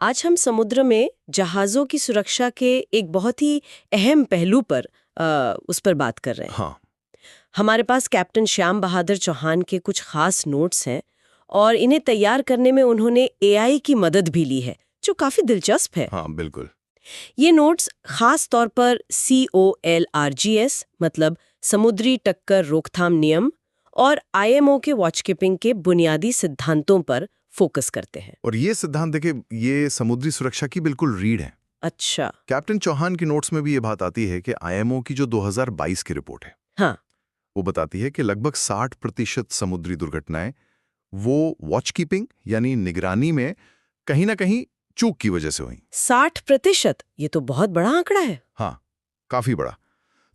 आज हम समुद्र में जहाज़ों की सुरक्षा के एक बहुत ही अहम पहलू पर उस पर बात कर रहे हैं। हाँ। हमारे पास कैप्टन श्याम बहादुर चौहान के कुछ खास नोट्स हैं और इन्हें तैयार करने में उन्होंने एआई की मदद भी ली है, जो काफ़ी दिलचस्प है। हाँ, बिल्कुल। ये नोट्स खास तौर पर COLRGS मतलब समुद्री टक्कर रोकथाम नियम और IMO के वॉचकीपिंग के बुनियादी सिद्धांतों पर फोकस करते हैं। और ये सिद्धांत देखिए, ये समुद्री सुरक्षा की बिल्कुल रीढ़ है। अच्छा। कैप्टन चौहान की नोट्स में भी ये बात आती है कि आईएमओ की जो 2022 की रिपोर्ट है, हाँ। वो बताती है कि लगभग 60% समुद्री दुर्घटनाएं वो वॉच कीपिंग यानी निगरानी में कहीं ना कहीं चूक की वजह से हुई। 60%? ये तो बहुत बड़ा आंकड़ा है। हाँ, काफी बड़ा।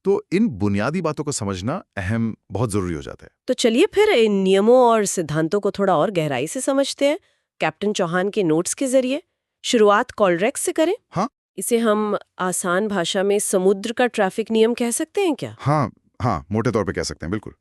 तो इन बुनियादी बातों को समझना अहम बहुत जरूरी हो जाता है। तो चलिए फिर इन नियमों और सिद्धांतों को थोड़ा और गहराई से समझते हैं कैप्टन चौहान के नोट्स के जरिए। शुरुआत कॉलरेक्स से करें। हाँ इसे हम आसान भाषा में समुद्र का ट्रैफिक नियम कह सकते हैं क्या? हाँ हाँ, मोटे तौर पे कह सकते हैं, बिल्कुल।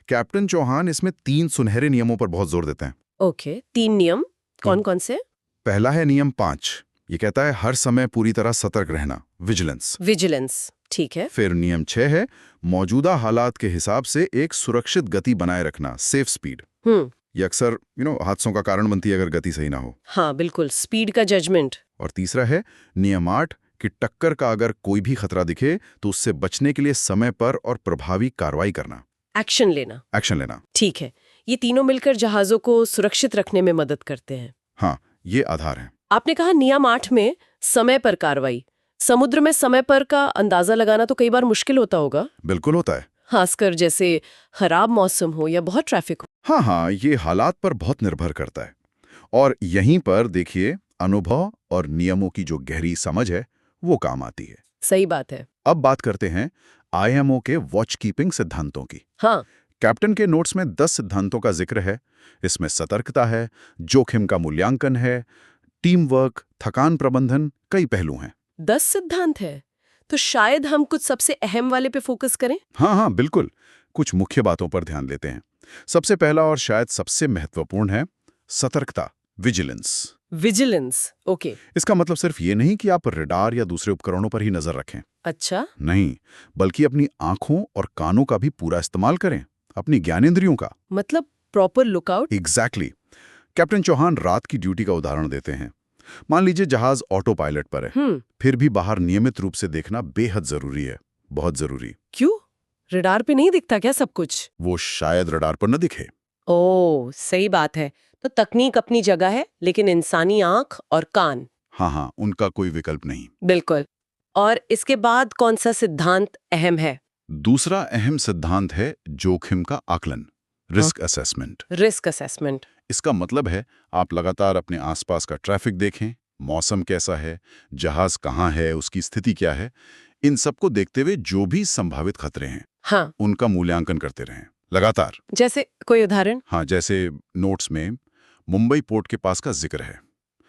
कैप्टन चौहान इसमें 3 सुनहरे नियमों पर बहुत जोर देते हैं। ओके, 3 नियम कौन कौन से? पहला है नियम 5। ये कहता है हर समय पूरी तरह सतर्क रहना, विजिलेंस। विजिलेंस, ठीक है। फिर नियम 6 है मौजूदा हालात के हिसाब से एक सुरक्षित गति बनाए रखना, सेफ स्पीड। ये अक्सर हादसों का कारण बनती है अगर गति सही ना हो। हाँ बिल्कुल, स्पीड का जजमेंट। और तीसरा है नियम 8 कि टक्कर का अगर कोई भी खतरा दिखे तो उससे बचने के लिए समय पर और प्रभावी कार्रवाई करना, एक्शन लेना। एक्शन लेना। ठीक है, ये तीनों मिलकर जहाजों को सुरक्षित रखने में मदद करते हैं। हाँ, ये आधार है। आपने कहा नियम 8 में समय पर कार्रवाई। समुद्र में समय पर का अंदाजा लगाना तो कई बार मुश्किल होता होगा, बिल्कुल होता है। खासकर जैसे खराब मौसम हो या बहुत ट्रैफिक हो। हाँ हाँ, ये हालात पर बहुत निर्भर करता है। और यहीं पर देखिए, अनुभव और नियमों की जो गहरी समझ है वो काम आती है। सही बात है। अब बात करते हैं आईएमओ के वॉच कीपिंग सिद्धांतों की। हाँ। कैप्टन के नोट्स में 10 सिद्धांतों का जिक्र है। इसमें सतर्कता है, जोखिम का मूल्यांकन है, टीम वर्क, थकान प्रबंधन, कई पहलू हैं। 10 सिद्धांत है, तो शायद हम कुछ सबसे अहम वाले पे फोकस करें। हाँ हाँ, बिल्कुल। कुछ मुख्य बातों पर ध्यान देते हैं। सबसे पहला और शायद सबसे महत्वपूर्ण है सतर्कता, विजिलेंस। Vigilance, okay. इसका मतलब सिर्फ ये नहीं कि आप रडार या दूसरे उपकरणों पर ही नजर रखें। अच्छा। नहीं, बल्कि अपनी आंखों और कानों का भी पूरा इस्तेमाल करें, अपनी ज्ञानेंद्रियों का। मतलब proper lookout. Exactly. Captain Chauhan रात की ड्यूटी का उदाहरण देते हैं। मान लीजिए जहाज ऑटो पायलट पर है, फिर भी बाहर नियमित रूप से देखना बेहद जरूरी है, बहुत जरूरी। क्यों? रडार पे नहीं दिखता क्या सब कुछ? वो शायद रडार पर न दिखे। ओह, सही बात है। तो तकनीक अपनी जगह है, लेकिन इंसानी आंख और कान। हाँ हाँ, उनका कोई विकल्प नहीं। बिल्कुल। और इसके बाद कौन सा सिद्धांत अहम है? दूसरा अहम सिद्धांत है जोखिम का आकलन, रिस्क असेसमेंट। Risk assessment. इसका मतलब है आप लगातार अपने आसपास का ट्रैफिक देखें, मौसम कैसा है, जहाज कहाँ है, उसकी स्थिति क्या है। इन सबको देखते हुए जो भी संभावित खतरे हैं, हाँ। उनका मूल्यांकन करते रहें लगातार। जैसे कोई उदाहरण? हाँ, जैसे नोट्स में मुंबई पोर्ट के पास का जिक्र है।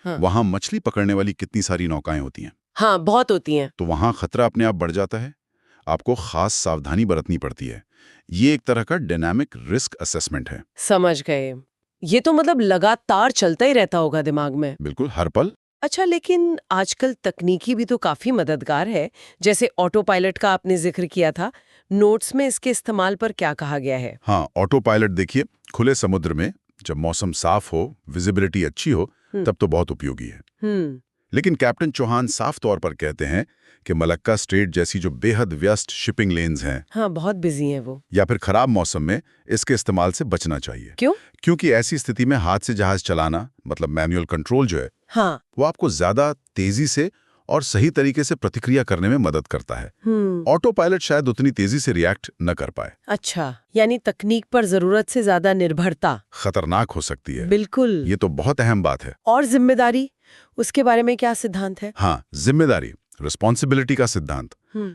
हाँ। वहां मछली पकड़ने वाली कितनी सारी नौकाएं होती हैं। हाँ, बहुत होती हैं। तो वहां खतरा अपने आप बढ़ जाता है, आपको खास सावधानी बरतनी पड़ती है। ये एक तरह का डायनामिक रिस्क असेसमेंट है। समझ गए। ये तो मतलब लगातार चलता ही रहता होगा दिमाग में। बिल्कुल, हर पल। अच्छा, लेकिन आजकल तकनीकी भी तो काफी मददगार है। जैसे ऑटो पायलट का आपने जिक्र किया था, नोट्स में इसके इस्तेमाल पर क्या कहा गया है? हाँ, ऑटो पायलट देखिए, खुले समुद्र में जब मौसम साफ हो, विजिबिलिटी अच्छी हो, तब तो बहुत उपयोगी है। लेकिन कैप्टन चौहान साफ तौर पर कहते हैं कि मलक्का स्ट्रेट जैसी जो बेहद व्यस्त शिपिंग लेन्स हैं, हाँ, बहुत बिजी है वो। या फिर खराब मौसम में इसके इस्तेमाल से बचना चाहिए। क्यों? क्योंकि ऐसी स्थिति में हाथ से जहाज चलाना, मतलब मैनुअल कंट्रोल जो है, हाँ। वो आपको ज्यादा तेजी से और सही तरीके से प्रतिक्रिया करने में मदद करता है। ऑटो पायलट शायद उतनी तेजी से रिएक्ट न कर पाए। अच्छा, यानी तकनीक पर जरूरत से ज्यादा निर्भरता खतरनाक हो सकती है। बिल्कुल। ये तो बहुत अहम बात है। और जिम्मेदारी, उसके बारे में क्या सिद्धांत है? हाँ, जिम्मेदारी, रिस्पॉन्सिबिलिटी का सिद्धांत,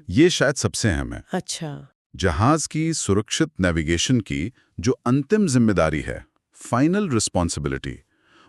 ये शायद सबसे अहम है। अच्छा। जहाज की सुरक्षित नेविगेशन की जो अंतिम जिम्मेदारी है, फाइनल रिस्पॉन्सिबिलिटी,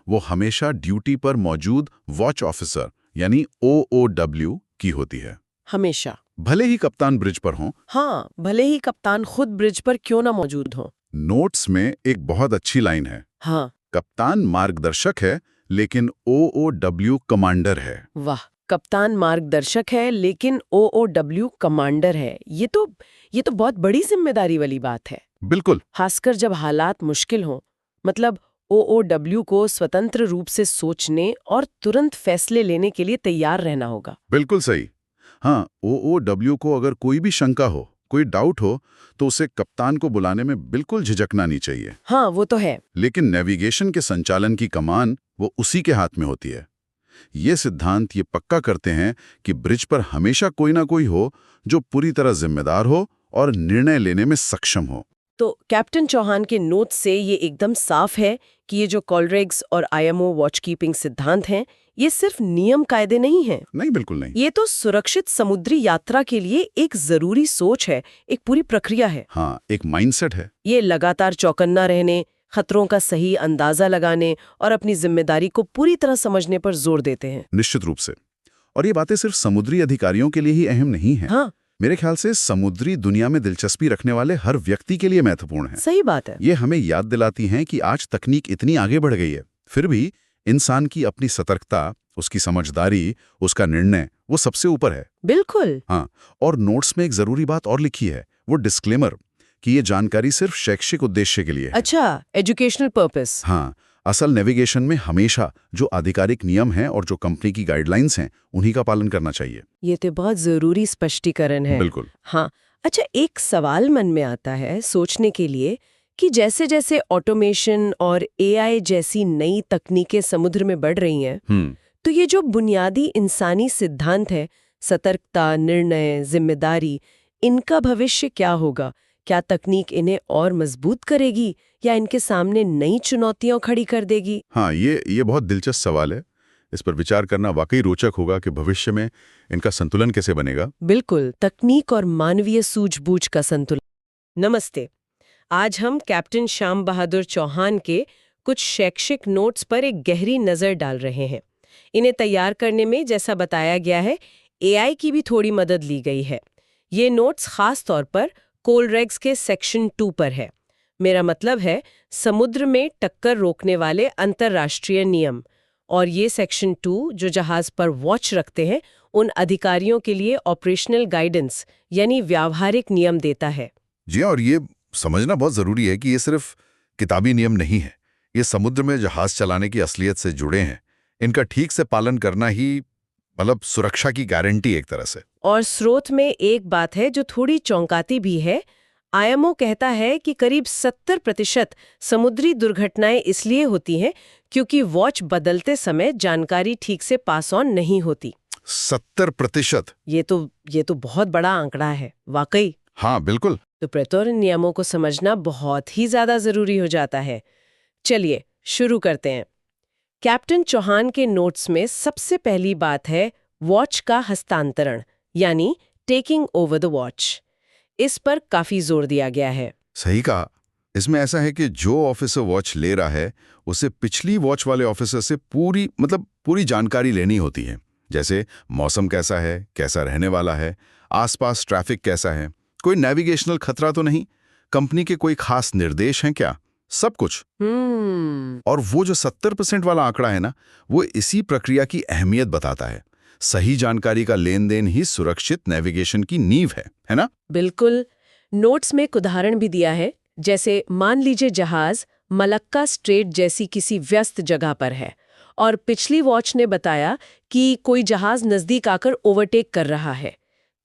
वो हमेशा ड्यूटी पर मौजूद वॉच ऑफिसर यानी OOW की होती है। हमेशा? भले ही कप्तान ब्रिज पर हों। हाँ, भले ही कप्तान खुद ब्रिज पर क्यों ना मौजूद हो। नोट्स में एक बहुत अच्छी लाइन है। हाँ। कप्तान मार्गदर्शक है, लेकिन OOW कमांडर है। वाह, कप्तान मार्गदर्शक है लेकिन OOW कमांडर है। ये तो बहुत बड़ी जिम्मेदारी वाली बात है, बिल्कुल। खासकर जब हालात मुश्किल हों। मतलब OOW को स्वतंत्र रूप से सोचने और तुरंत फैसले लेने के लिए तैयार रहना होगा। बिल्कुल सही। हाँ, OOW को अगर कोई भी शंका हो, कोई डाउट हो, तो उसे कप्तान को बुलाने में बिल्कुल झिझकना नहीं चाहिए। हाँ, वो तो है। लेकिन नेविगेशन के संचालन की कमान वो उसी के हाथ में होती है। ये सिद्धांत ये पक्का करते हैं कि ब्रिज पर हमेशा कोई ना कोई हो जो पूरी तरह जिम्मेदार हो और निर्णय लेने में सक्षम हो। तो कैप्टन चौहान के नोट से ये एकदम साफ है कि ये जो कॉलरेग्स और IMO वॉचकीपिंग सिद्धांत हैं, ये सिर्फ नियम कायदे नहीं हैं। नहीं, बिल्कुल नहीं। ये तो सुरक्षित समुद्री यात्रा के लिए एक जरूरी सोच है, एक पूरी प्रक्रिया है। हाँ, एक माइंडसेट है। ये लगातार चौकन्ना रहने, खतरों का सही अंदाजा लगाने और अपनी जिम्मेदारी को पूरी तरह समझने पर जोर देते हैं। निश्चित रूप से। और ये बातें सिर्फ समुद्री अधिकारियों के लिए ही अहम नहीं है। हाँ, मेरे ख्याल से समुद्री दुनिया में दिलचस्पी रखने वाले हर व्यक्ति के लिए महत्वपूर्ण है। सही बात है। ये हमें याद दिलाती हैं कि आज तकनीक इतनी आगे बढ़ गई है, फिर भी इंसान की अपनी सतर्कता, उसकी समझदारी, उसका निर्णय वो सबसे ऊपर है। बिल्कुल। हाँ, और नोट्स में एक जरूरी बात और लिखी है, वो डिस्क्लेमर कि ये जानकारी सिर्फ शैक्षिक उद्देश्य के लिए है। अच्छा, एजुकेशनल पर्पस। हाँ, असल नेविगेशन में हमेशा जो आधिकारिक नियम हैं और जो कंपनी की गाइडलाइंस हैं, उन्हीं का पालन करना चाहिए। ये तो बहुत जरूरी स्पष्टीकरण है। बिल्कुल। हाँ, अच्छा, एक सवाल मन में आता है सोचने के लिए कि जैसे जैसे ऑटोमेशन और AI जैसी नई तकनीकें समुद्र में बढ़ रही हैं, तो ये जो बुनियादी इंसानी सिद्धांत है, सतर्कता, निर्णय, जिम्मेदारी, इनका भविष्य क्या होगा? क्या तकनीक इन्हें और मजबूत करेगी या इनके सामने नई चुनौतियां खड़ी कर देगी? हाँ, ये बहुत दिलचस्प सवाल है। इस पर विचार करना वाकई रोचक होगा कि भविष्य में इनका संतुलन कैसे बनेगा। बिल्कुल, तकनीक और मानवीय सूझबूझ का संतुलन। नमस्ते। आज हम कैप्टन श्याम बहादुर चौहान के कुछ शैक्षिक नोट्स पर एक गहरी नज़र डाल रहे हैं। इन्हें तैयार करने में, जैसा बताया गया है, AI की भी थोड़ी मदद ली गई है। ये नोट्स खास तौर पर कोलरेग्स के सेक्शन 2 पर है। मेरा मतलब है समुद्र में टक्कर रोकने वाले अंतर्राष्ट्रीय नियम। और ये सेक्शन 2 जो जहाज पर वॉच रखते हैं, उन अधिकारियों के लिए ऑपरेशनल गाइडेंस यानी व्यावहारिक नियम देता है। जी, और ये समझना बहुत जरूरी है कि ये सिर्फ किताबी नियम नहीं है। ये समुद्र में जहाज चलाने की असलियत से जुड़े हैं। इनका ठीक से पालन करना ही मतलब सुरक्षा की गारंटी एक तरह से। और स्रोत में एक बात है जो थोड़ी चौंकाती भी है। IMO कहता है कि करीब 70% समुद्री दुर्घटनाएं इसलिए होती हैं क्योंकि वॉच बदलते समय जानकारी ठीक से पास ऑन नहीं होती। 70%? ये तो बहुत बड़ा आंकड़ा है, वाकई। हाँ, बिल्कुल। तो प्रेतोरियन नियमों को समझना बहुत ही ज्यादा जरूरी हो जाता है। चलिए शुरू करते हैं। कैप्टन चौहान के नोट्स में सबसे पहली बात है वॉच का हस्तांतरण, यानी टेकिंग ओवर द वॉच। इस पर काफी जोर दिया गया है। सही कहा। इसमें ऐसा है कि जो ऑफिसर वॉच ले रहा है उसे पिछली वॉच वाले ऑफिसर से पूरी जानकारी लेनी होती है। जैसे मौसम कैसा है, कैसा रहने वाला है, आसपास ट्रैफिक कैसा है, कोई नेविगेशनल खतरा तो नहीं, कंपनी के कोई खास निर्देश हैं क्या, सब कुछ। और वो जो 70% वाला आंकड़ा है ना, वो इसी प्रक्रिया की अहमियत बताता है। सही जानकारी का लेन देन ही सुरक्षित नेविगेशन की नींव है ना? बिल्कुल। नोट्स में एक उदाहरण भी दिया है। जैसे मान लीजिए जहाज मलक्का स्ट्रेट जैसी किसी व्यस्त जगह पर है और पिछली वॉच ने बताया कि कोई जहाज नजदीक आकर ओवरटेक कर रहा है,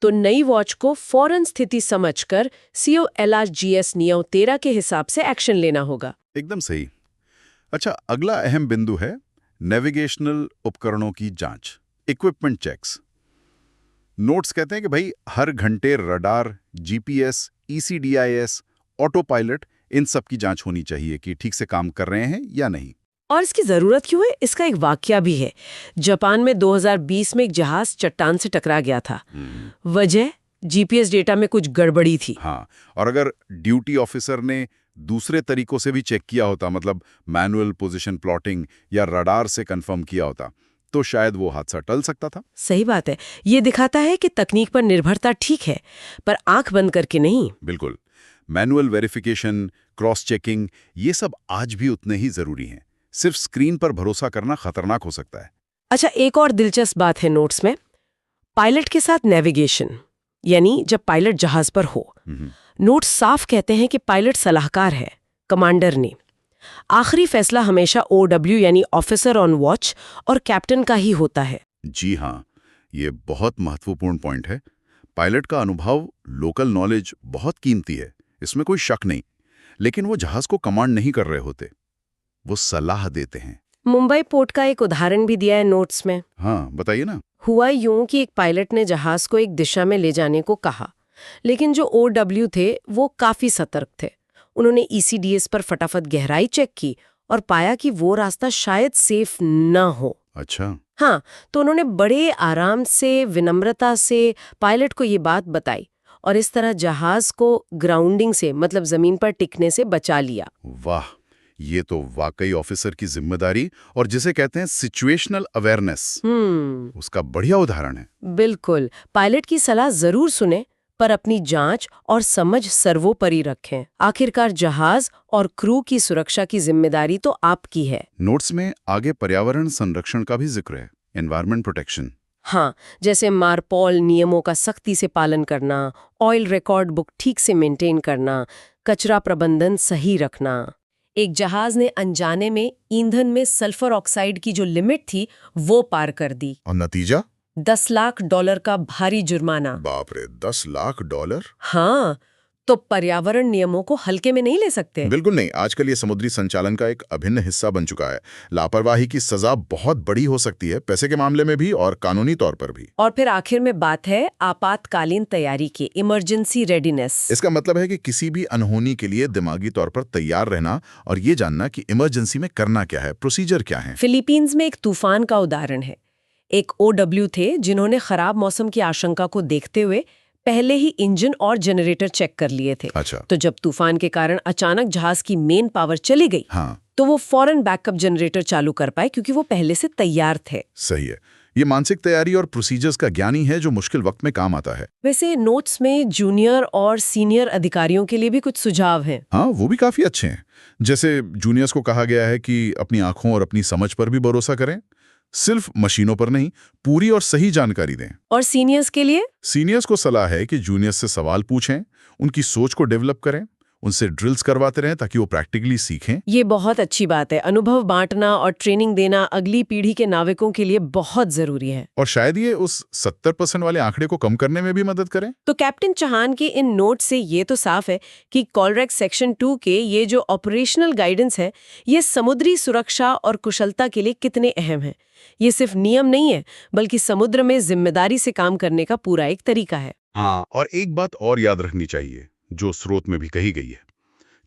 तो नई वॉच को फौरन स्थिति समझकर COLRGS नियम 13 के हिसाब से एक्शन लेना होगा। एकदम सही। अच्छा, अगला अहम बिंदु है नेविगेशनल उपकरणों की जांच, इक्विपमेंट चेक्स। नोट्स कहते हैं कि भाई हर घंटे radar, GPS, ECDIS, auto pilot, इन सब की जांच होनी चाहिए कि ठीक से काम कर रहे हैं या नहीं। और इसकी जरूरत क्यों है, इसका एक वाकया भी है। जापान में 2020 में एक जहाज चट्टान से टकरा गया था। वजह GPS डेटा में कुछ गड़बड़ी थी। हाँ, और अगर ड्यूटी ऑफिसर ने दूसरे तरीकों से भी चेक किया होता, मतलब मैनुअल पोजीशन प्लॉटिंग या रडार से कंफर्म किया होता, तो शायद वो हादसा टल सकता था। सही बात है। ये दिखाता है कि तकनीक पर निर्भरता ठीक है, पर आंख बंद करके नहीं। बिल्कुल। मैनुअल वेरिफिकेशन, क्रॉस चेकिंग, ये सब आज भी उतने ही जरूरी हैं। सिर्फ स्क्रीन पर भरोसा करना खतरनाक हो सकता है। अच्छा, एक और दिलचस्प बात है नोट्स में, पायलट के साथ नेविगेशन, यानी जब पायलट जहाज पर हो। नोट्स साफ कहते हैं कि पायलट सलाहकार है, कमांडर ने। आखिरी फैसला हमेशा OW यानी ऑफिसर ऑन वॉच और कैप्टन का ही होता है। जी हाँ, ये बहुत महत्वपूर्ण पॉइंट है। पायलट का अनुभव, लोकल नॉलेज बहुत कीमती है, इसमें कोई शक नहीं। लेकिन वो जहाज को कमांड नहीं कर रहे होते, वो सलाह देते हैं। मुंबई पोर्ट का एक उदाहरण भी दिया है नोट्स में। हाँ, बताइए ना। हुआ यूं कि एक पायलट ने जहाज को एक दिशा में ले जाने को कहा, लेकिन जो OW थे वो काफी सतर्क थे। उन्होंने ECDS पर फटाफट गहराई चेक की और पाया कि वो रास्ता शायद सेफ न हो। अच्छा। हाँ, तो उन्होंने बड़े आराम से, विनम्रता से पायलट को ये बात बताई और इस तरह जहाज को ग्राउंडिंग से, मतलब जमीन पर टिकने से बचा लिया। वाह, ये तो वाकई ऑफिसर की जिम्मेदारी और जिसे कहते हैं सिचुएशनल अवेयरनेस, उसका बढ़िया उदाहरण है। बिल्कुल, पायलट की सलाह जरूर सुने, पर अपनी जांच और समझ सर्वोपरि रखें। आखिरकार जहाज और क्रू की सुरक्षा की जिम्मेदारी तो आपकी है। नोट्स में आगे पर्यावरण संरक्षण का भी जिक्र है, एनवायरमेंट प्रोटेक्शन। हाँ, जैसे मारपॉल नियमों का सख्ती से पालन करना, ऑयल रिकॉर्ड बुक ठीक से मेंटेन करना, कचरा प्रबंधन सही रखना। एक जहाज ने अनजाने में ईंधन में सल्फर ऑक्साइड की जो लिमिट थी वो पार कर दी। और नतीजा? $10 लाख का भारी जुर्माना। बाप रे, $10 लाख? हाँ, तो पर्यावरण नियमों को हल्के में नहीं ले सकते। बिल्कुल नहीं। आजकल ये समुद्री संचालन का एक अभिन्न हिस्सा बन चुका है। लापरवाही की सजा बहुत बड़ी हो सकती है, पैसे के मामले में भी और कानूनी तौर पर भी। और फिर आखिर में बात है आपातकालीन तैयारी की, इमरजेंसी रेडीनेस। इसका मतलब है कि किसी भी अनहोनी के लिए दिमागी तौर पर तैयार रहना और ये जानना कि इमरजेंसी में करना क्या है, प्रोसीजर क्या है। फिलीपींस में एक तूफान का उदाहरण है। एक OW थे जिन्होंने खराब मौसम की आशंका को देखते हुए पहले ही इंजन और जनरेटर चेक कर लिए थे। अच्छा। तो जब तूफान के कारण अचानक जहाज की मेन पावर चली गई, हाँ, तो वो फौरन बैकअप जनरेटर चालू कर पाए क्योंकि वो पहले से तैयार थे। सही है। ये मानसिक तैयारी और प्रोसीजर्स का ज्ञान ही है जो मुश्किल वक्त में काम आता है। वैसे नोट्स में जूनियर और सीनियर अधिकारियों के लिए भी कुछ सुझाव हैं। हाँ, वो भी काफी अच्छे हैं। जैसे जूनियर्स को कहा गया है कि अपनी आंखों और अपनी समझ पर भी भरोसा करें, सिर्फ मशीनों पर नहीं, पूरी और सही जानकारी दें। और सीनियर्स के लिए? सीनियर्स को सलाह है कि जूनियर्स से सवाल पूछें, उनकी सोच को डेवलप करें, उनसे ड्रिल्स करवाते रहें ताकि वो प्रैक्टिकली सीखें। ये बहुत अच्छी बात है। अनुभव बांटना और ट्रेनिंग देना अगली पीढ़ी के नाविकों के लिए बहुत जरूरी है। और शायद ये उस 70% वाले आंकड़े को कम करने में भी मदद करें। तो कैप्टन चौहान के इन नोट से ये तो साफ है कि कॉलरेक्स सेक्शन 2 के ये जो ऑपरेशनल गाइडेंस है, ये समुद्री सुरक्षा और कुशलता के लिए कितने अहम है। ये सिर्फ नियम नहीं है, बल्कि समुद्र में जिम्मेदारी से काम करने का पूरा एक तरीका है। हाँ, और एक बात और याद रखनी चाहिए जो स्रोत में भी कही गई है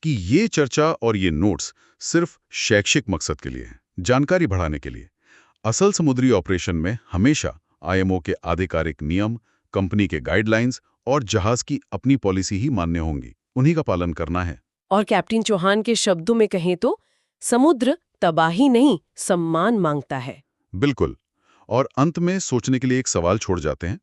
कि ये चर्चा और ये नोट्स सिर्फ शैक्षिक मकसद के लिए हैं, जानकारी बढ़ाने के लिए। असल समुद्री ऑपरेशन में हमेशा IMO के आधिकारिक नियम, कंपनी के गाइडलाइंस और जहाज की अपनी पॉलिसी ही मान्य होंगी, उन्हीं का पालन करना है। और कैप्टन चौहान के शब्दों में कहें तो समुद्र तबाही नहीं, सम्मान मांगता है। बिल्कुल। और अंत में सोचने के लिए एक सवाल छोड़ जाते हैं।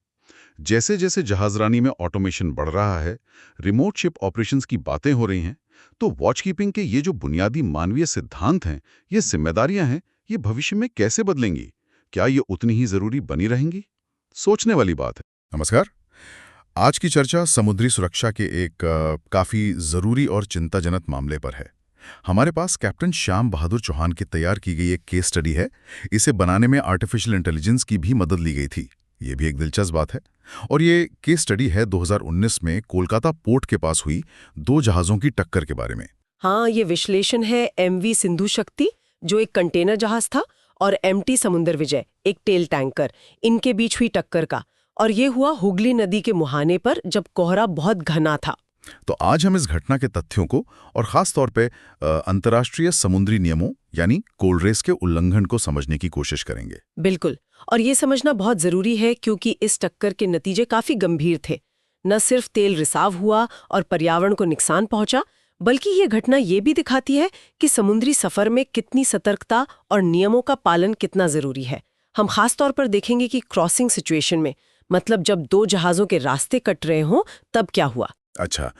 जैसे जैसे जहाजरानी में ऑटोमेशन बढ़ रहा है, रिमोट शिप ऑपरेशंस की बातें हो रही हैं, तो वॉच कीपिंग के ये जो बुनियादी मानवीय सिद्धांत हैं, ये जिम्मेदारियां हैं, ये भविष्य में कैसे बदलेंगी? क्या ये उतनी ही जरूरी बनी रहेंगी? सोचने वाली बात है। नमस्कार। आज की चर्चा समुद्री सुरक्षा के एक काफी जरूरी और चिंताजनक मामले पर है। हमारे पास कैप्टन श्याम बहादुर चौहान की तैयार की गई एक केस स्टडी है। इसे बनाने में आर्टिफिशियल इंटेलिजेंस की भी मदद ली गई थी। ये भी एक दिलचस्प बात है। और ये केस स्टडी है 2019 में कोलकाता पोर्ट के पास हुई 2 जहाज़ों की टक्कर के बारे में। हाँ, ये विश्लेषण है MV सिंधु शक्ति, जो एक कंटेनर जहाज था, और MT समुंदर विजय, एक तेल टैंकर, इनके बीच हुई टक्कर का। और ये हुआ हुगली नदी के मुहाने पर, जब कोहरा बहुत घना था। तो आज हम इस घटना के तथ्यों को और खास तौर पे अंतर्राष्ट्रीय समुद्री नियमों यानी कोलरेस के उल्लंघन को समझने की कोशिश करेंगे। बिल्कुल, और ये समझना बहुत जरूरी है क्योंकि इस टक्कर के नतीजे काफी गंभीर थे। न सिर्फ तेल रिसाव हुआ और पर्यावरण को नुकसान पहुंचा, बल्कि ये घटना ये भी दिखाती है कि समुद्री सफर में कितनी सतर्कता और नियमों का पालन कितना जरूरी है। हम खास तौर पर देखेंगे कि क्रॉसिंग सिचुएशन में, मतलब जब 2 जहाजों के रास्ते कट रहे हों, तब क्या हुआ। अच्छा,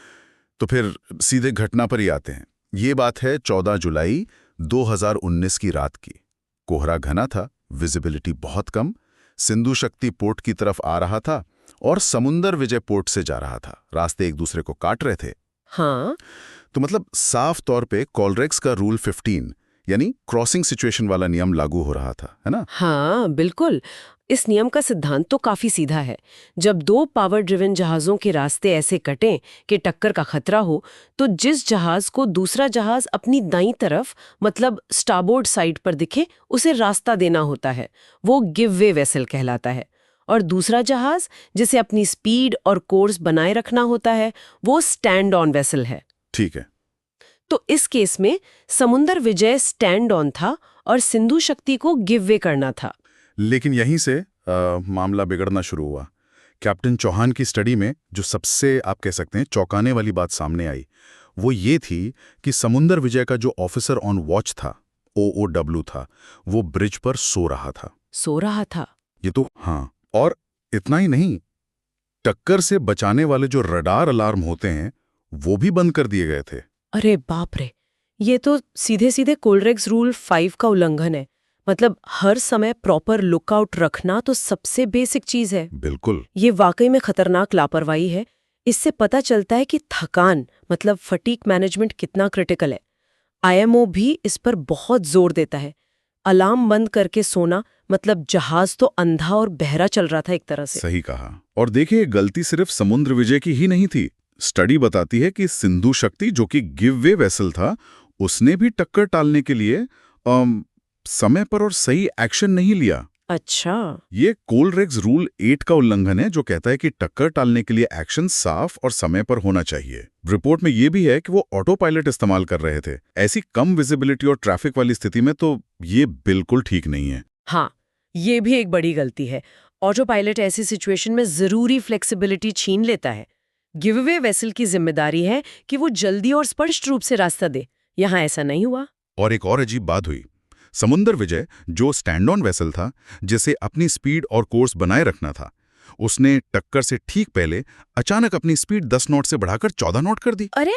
तो फिर सीधे घटना पर ही आते हैं। ये बात है 14 जुलाई 2019 की रात की। कोहरा घना था, विजिबिलिटी बहुत कम, सिंधु शक्ति पोर्ट की तरफ आ रहा था और समुंदर विजय पोर्ट से जा रहा था। रास्ते एक दूसरे को काट रहे थे। हाँ, तो मतलब साफ तौर पे कॉलरेक्स का रूल 15 यानी क्रॉसिंग सिचुएशन वाला नियम लागू हो रहा था, है ना? हाँ, बिल्कुल। इस नियम का सिद्धांत तो काफी सीधा है। जब दो पावर ड्रिवन जहाज़ों के रास्ते ऐसे कटें कि टक्कर का खतरा हो, तो जिस जहाज को दूसरा जहाज अपनी दाईं तरफ मतलब स्टारबोर्ड साइड पर दिखे, उसे रास्ता देना होता है। वो गिव वे वेसल कहलाता है। और दूसरा जहाज जिसे अपनी स्पीड और कोर्स बनाए रखना होता है, वो स्टैंड ऑन वेसल है। ठीक है। तो इस केस में समुंदर विजय स्टैंड ऑन था और सिंधु शक्ति को गिव वे करना था। लेकिन यहीं से मामला बिगड़ना शुरू हुआ। कैप्टन चौहान की स्टडी में जो सबसे आप कह सकते हैं चौंकाने वाली बात सामने आई, वो ये थी कि समुंदर विजय का जो ऑफिसर ऑन वॉच था, OOW था, वो ब्रिज पर सो रहा था। सो रहा था? ये तो हाँ, और इतना ही नहीं, टक्कर से बचाने वाले जो रडार अलार्म होते हैं वो भी बंद कर दिए गए थे। अरे बाप रे, ये तो सीधे सीधे कोलरेक्स रूल 5 का उल्लंघन है। मतलब हर समय प्रॉपर लुकआउट रखना तो सबसे बेसिक चीज है। बिल्कुल। ये वाकई में खतरनाक लापरवाही है। इससे पता चलता है कि थकान मतलब फटीग मैनेजमेंट कितना क्रिटिकल है। IMO भी इस पर बहुत जोर देता है। अलार्म बंद करके सोना मतलब जहाज तो अंधा और बहरा चल रहा था एक तरह से। सही कहा। और देखिए, गलती सिर्फ समुद्र विजय की ही नहीं थी। स्टडी बताती है कि सिंधु शक्ति, जो कि गिव वे वेसल था, उसने भी टक्कर टालने के लिए समय पर और सही एक्शन नहीं लिया। अच्छा। ये कोलरेक्स रूल 8 का उल्लंघन है, जो कहता है कि टक्कर टालने के लिए एक्शन साफ और समय पर होना चाहिए। रिपोर्ट में ये भी है कि वो ऑटो पायलट इस्तेमाल कर रहे थे। ऐसी कम विजिबिलिटी और ट्रैफिक वाली स्थिति में तो ये बिल्कुल ठीक नहीं है। हाँ, ये भी एक बड़ी गलती है। ऑटो पायलट ऐसी सिचुएशन में जरूरी फ्लेक्सिबिलिटी छीन लेता है। गिवअवे वेसल की जिम्मेदारी है कि वो जल्दी और स्पष्ट रूप से रास्ता दे। यहाँ ऐसा नहीं हुआ। और एक और अजीब बात हुई। समुंदर विजय, जो स्टैंड ऑन वेसल था, जिसे अपनी स्पीड और कोर्स बनाए रखना था, उसने टक्कर से ठीक पहले अचानक अपनी स्पीड 10 नॉट से बढ़ाकर 14 नॉट कर दी। अरे,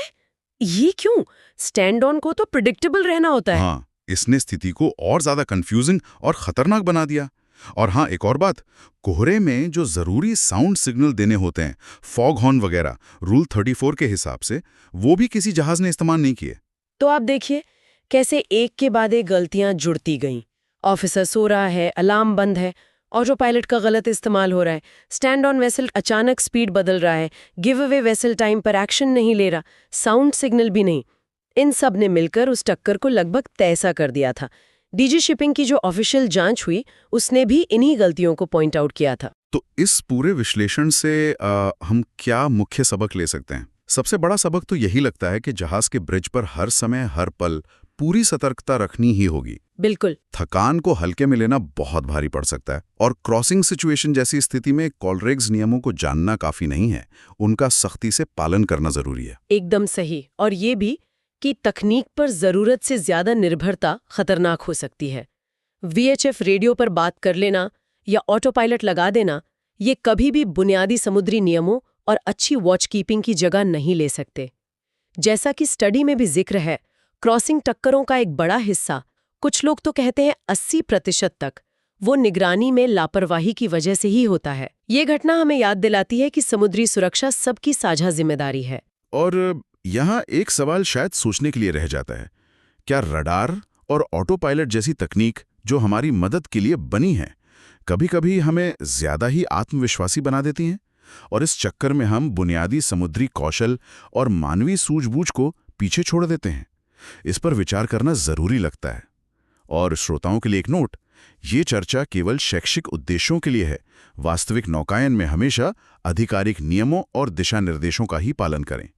ये क्यों? स्टैंड ऑन को तो प्रेडिक्टेबल रहना होता है। हाँ, इसने स्थिति को और ज्यादा कंफ्यूजिंग और खतरनाक बना दिया। और हाँ, एक और बात, कोहरे में जो जरूरी साउंड सिग्नल देने होते हैं, फॉग हॉर्न वगैरह, रूल 34 के हिसाब से, वो भी किसी जहाज ने इस्तेमाल नहीं किए। तो आप देखिए कैसे एक के बाद एक गलतियां जुड़ती गईं। ऑफिसर सो रहा है, अलार्म बंद है, ऑटो पायलट का गलत इस्तेमाल हो रहा है, स्टैंड ऑन वेसल अचानक स्पीड बदल रहा है, गिव अवे वेसल टाइम पर एक्शन नहीं ले रहा, साउंड सिग्नल भी नहीं। इन सब ने मिलकर उस टक्कर को लगभग तैसा कर दिया था। डीजी शिपिंग की जो ऑफिशियल जांच हुई, उसने भी इन्हीं गलतियों को पॉइंट आउट किया था। तो इस पूरे विश्लेषण से हम क्या मुख्य सबक ले सकते हैं? सबसे बड़ा सबक तो यही लगता है कि जहाज के ब्रिज पर हर समय हर पल पूरी सतर्कता रखनी ही होगी। बिल्कुल। थकान को हल्के में लेना बहुत भारी पड़ सकता है, और क्रॉसिंग सिचुएशन जैसी स्थिति में कॉलरेक्स नियमों को जानना काफी नहीं है, उनका सख्ती से पालन करना जरूरी है। एकदम सही। और ये भी कि तकनीक पर जरूरत से ज्यादा निर्भरता खतरनाक हो सकती है। VHF रेडियो पर बात कर लेना या ऑटो पायलट लगा देना, ये कभी भी बुनियादी समुद्री नियमों और अच्छी वॉच कीपिंग की जगह नहीं ले सकते। जैसा कि स्टडी में भी जिक्र है, क्रॉसिंग टक्करों का एक बड़ा हिस्सा, कुछ लोग तो कहते हैं 80% तक, वो निगरानी में लापरवाही की वजह से ही होता है। ये घटना हमें याद दिलाती है कि समुद्री सुरक्षा सबकी साझा जिम्मेदारी है। और यहाँ एक सवाल शायद सोचने के लिए रह जाता है, क्या रडार और ऑटो पायलट जैसी तकनीक जो हमारी मदद के लिए बनी है, कभी-कभी हमें ज्यादा ही आत्मविश्वासी बना देती हैं, और इस चक्कर में हम बुनियादी समुद्री कौशल और मानवीय सूझबूझ को पीछे छोड़ देते हैं? इस पर विचार करना जरूरी लगता है। और श्रोताओं के लिए एक नोट, ये चर्चा केवल शैक्षिक उद्देश्यों के लिए है। वास्तविक नौकायन में हमेशा आधिकारिक नियमों और दिशा निर्देशों का ही पालन करें।